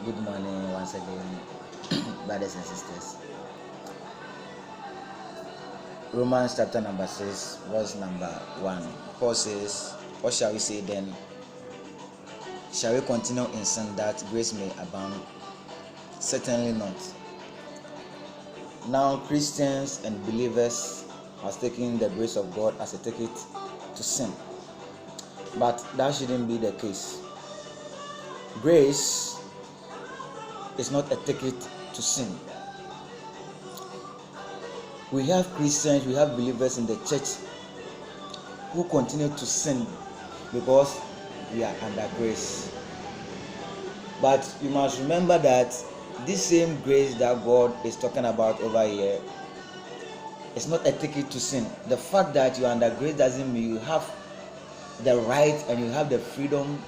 Good morning once again, brothers and sisters. Romans chapter number 6, verse number 1. Paul says, what shall we say then? Shall we continue in sin that grace may abound? Certainly not. Now Christians and believers are taking the grace of God as a ticket to sin. But that shouldn't be the case. Grace is not a ticket to sin. We have Christians, we have believers in the church who continue to sin because we are under grace. But you must remember that this same grace that God is talking about over here is not a ticket to sin. The fact that you are under grace doesn't mean you have the right and you have the freedom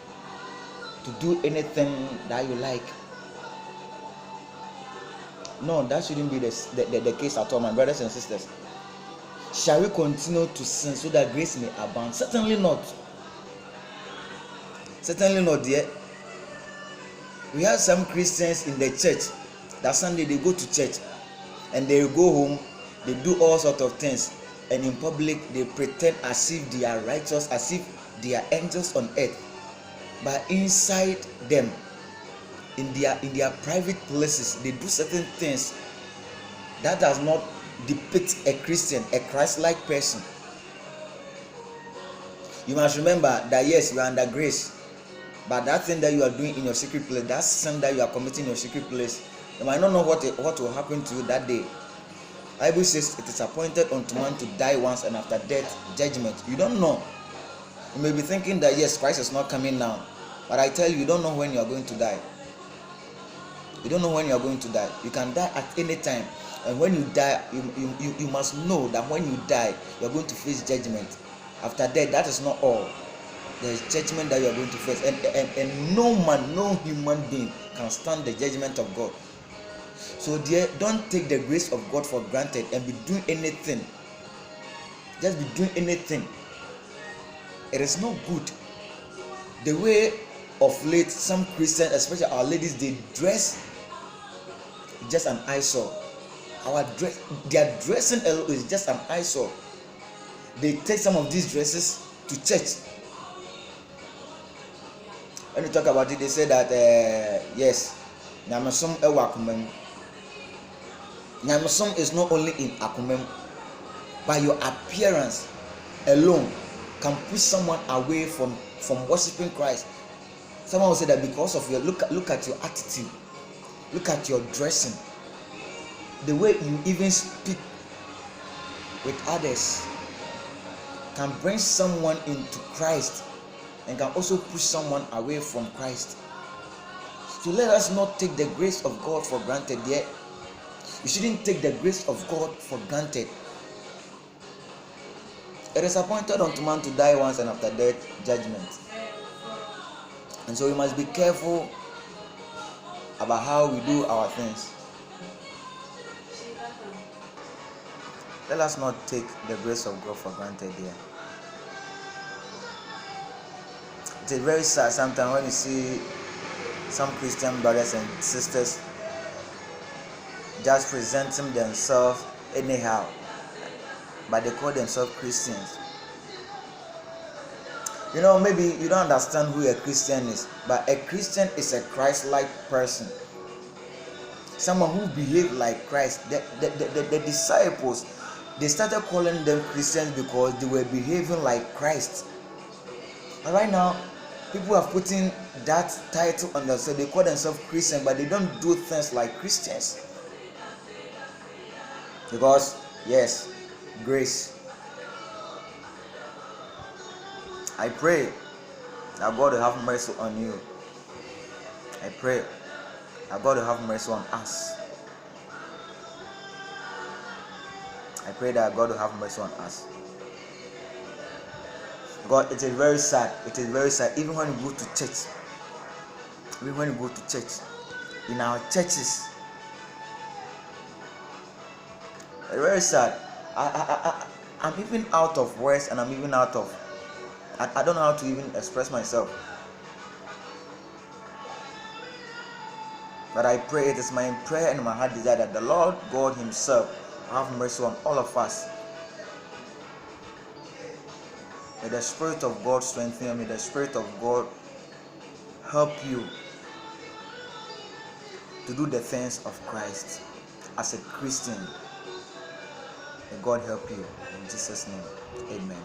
to do anything that you like. No, that shouldn't be the case at all, my brothers and sisters. Shall we continue to sin so that grace may abound? Certainly not. Certainly not, dear. We have some Christians in the church that Sunday they go to church and they go home, they do all sorts of things, and in public they pretend as if they are righteous, as if they are angels on earth. But inside them, in their private places, they do certain things that does not depict a Christian, a Christ-like person. You must remember that yes, you are under grace, but that thing that you are doing in your secret place, that sin that you are committing in your secret place, you might not know what will happen to you that day. The Bible says it is appointed unto man to die once, and after death, judgment. You don't know. You may be thinking that yes, Christ is not coming now, but I tell you, you don't know when you are going to die. You don't know when you are going to die. You can die at any time, and when you die, you must know that when you die, you are going to face judgment. After death, that is not all. There is judgment that you are going to face, and no man, no human being can stand the judgment of God. So dear, don't take the grace of God for granted and be doing anything. Just be doing anything. It is not good. The way of late, some Christians, especially our ladies, they dress just an eyesore. Their dressing is just an eyesore. They take some of these dresses to church. When you talk about it, they say that yes, Nyamasom ewa akumem. Nyamasom is not only in akumem, but your appearance alone can push someone away from worshiping Christ. Someone will say that because of your look at your attitude, look at your dressing, the way you even speak with others can bring someone into Christ and can also push someone away from Christ. So let us not take the grace of God for granted yet. You shouldn't take the grace of God for granted. It is appointed unto man to die once, and after death, judgment. And so we must be careful about how we do our things. Let us not take the grace of God for granted here. It is very sad sometimes when you see some Christian brothers and sisters just presenting themselves anyhow, but they call themselves Christians. You know, maybe you don't understand who a Christian is, but a Christian is a Christ-like person. Someone who behaves like Christ. The disciples, they started calling them Christians because they were behaving like Christ. And right now, people are putting that title on them, so they call themselves Christian, but they don't do things like Christians. Because, yes, grace. I pray that God will have mercy on you. I pray that God will have mercy on us. I pray that God will have mercy on us. God, it is very sad. It is very sad. Even when you go to church, in our churches, it's very sad. I'm even out of words, and I'm even out of. I don't know how to even express myself. But I pray, it is my prayer and my heart desire that the Lord God Himself have mercy on all of us. May the Spirit of God strengthen you. May the Spirit of God help you to do the things of Christ as a Christian. May God help you. In Jesus' name, amen.